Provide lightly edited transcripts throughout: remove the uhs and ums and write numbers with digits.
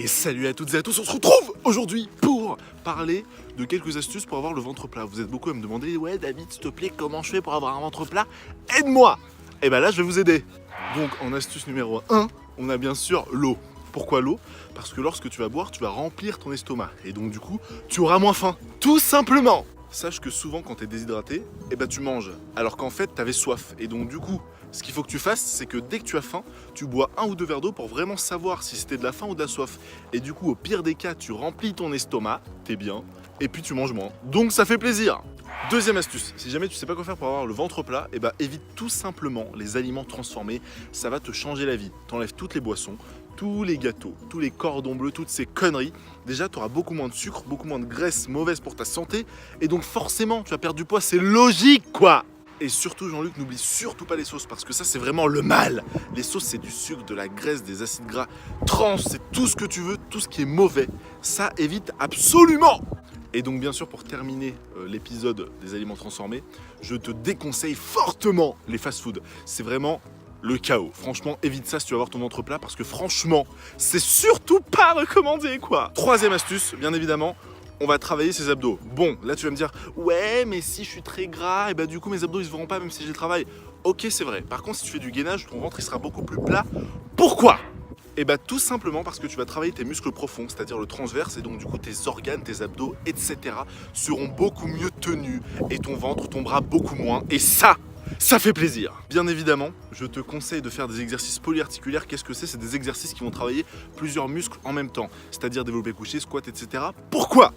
Et salut à toutes et à tous, on se retrouve aujourd'hui pour parler de quelques astuces pour avoir le ventre plat. Vous êtes beaucoup à me demander, ouais David, s'il te plaît, comment je fais pour avoir un ventre plat? Aide-moi! Et ben là, je vais vous aider. Donc en astuce numéro 1, on a bien sûr l'eau. Pourquoi l'eau? Parce que lorsque tu vas boire, tu vas remplir ton estomac. Et donc du coup, tu auras moins faim. Tout simplement! Sache que souvent quand tu es déshydraté, tu manges. Alors qu'en fait, tu avais soif. Et donc du coup, ce qu'il faut que tu fasses, c'est que dès que tu as faim, tu bois 1 ou 2 verres d'eau pour vraiment savoir si c'était de la faim ou de la soif. Et du coup, au pire des cas, tu remplis ton estomac, t'es bien, et puis tu manges moins. Donc ça fait plaisir. Deuxième astuce, si jamais tu sais pas quoi faire pour avoir le ventre plat, évite tout simplement les aliments transformés. Ça va te changer la vie. T'enlèves toutes les boissons, tous les gâteaux, tous les cordons bleus, toutes ces conneries. Déjà, tu auras beaucoup moins de sucre, beaucoup moins de graisse mauvaise pour ta santé. Et donc forcément, tu vas perdre du poids, c'est logique quoi. Et surtout, Jean-Luc, n'oublie surtout pas les sauces, parce que ça, c'est vraiment le mal. Les sauces, c'est du sucre, de la graisse, des acides gras trans, c'est tout ce que tu veux, tout ce qui est mauvais. Ça, évite absolument. Et donc, bien sûr, pour terminer l'épisode des aliments transformés, je te déconseille fortement les fast-foods. C'est vraiment le chaos. Franchement, évite ça si tu veux avoir ton ventre plat, parce que franchement, c'est surtout pas recommandé, quoi. Troisième astuce, bien évidemment, on va travailler ses abdos. Bon, là tu vas me dire, ouais, mais si je suis très gras, et du coup mes abdos ils se verront pas même si je les travaille. Ok, c'est vrai. Par contre, si tu fais du gainage, ton ventre il sera beaucoup plus plat. Pourquoi? Tout simplement parce que tu vas travailler tes muscles profonds, c'est-à-dire le transverse, et donc du coup tes organes, tes abdos, etc. seront beaucoup mieux tenus, et ton ventre tombera beaucoup moins, et ça fait plaisir. Bien évidemment, je te conseille de faire des exercices polyarticulaires. Qu'est-ce que c'est? C'est des exercices qui vont travailler plusieurs muscles en même temps, c'est-à-dire développé couché, squat, etc. Pourquoi?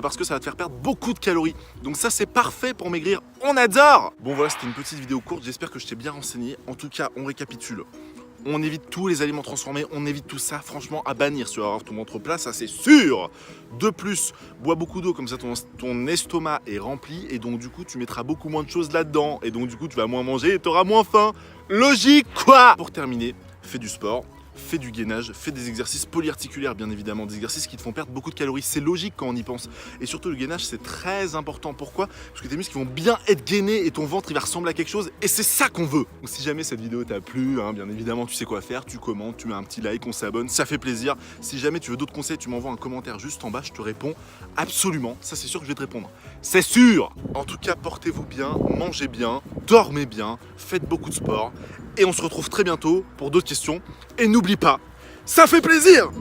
Parce que ça va te faire perdre beaucoup de calories. Donc ça, c'est parfait pour maigrir. On adore! Bon voilà, c'était une petite vidéo courte. J'espère que je t'ai bien renseigné. En tout cas, on récapitule. On évite tous les aliments transformés, on évite tout ça, franchement, à bannir si tu vas avoir ton ventre plat, ça c'est sûr. De plus, bois beaucoup d'eau, comme ça ton estomac est rempli, et donc du coup, tu mettras beaucoup moins de choses là-dedans, et donc du coup, tu vas moins manger et tu auras moins faim. Logique, quoi! Pour terminer, fais du sport. Fais du gainage, fais des exercices polyarticulaires bien évidemment, des exercices qui te font perdre beaucoup de calories, c'est logique quand on y pense. Et surtout le gainage c'est très important, pourquoi? Parce que tes muscles vont bien être gainés et ton ventre il va ressembler à quelque chose et c'est ça qu'on veut. Donc si jamais cette vidéo t'a plu, bien évidemment tu sais quoi faire, tu commentes, tu mets un petit like, on s'abonne, ça fait plaisir. Si jamais tu veux d'autres conseils, tu m'envoies un commentaire juste en bas, je te réponds absolument, ça c'est sûr que je vais te répondre. C'est sûr! En tout cas portez-vous bien, mangez bien, dormez bien, faites beaucoup de sport. Et on se retrouve très bientôt pour d'autres questions. Et n'oublie pas, ça fait plaisir!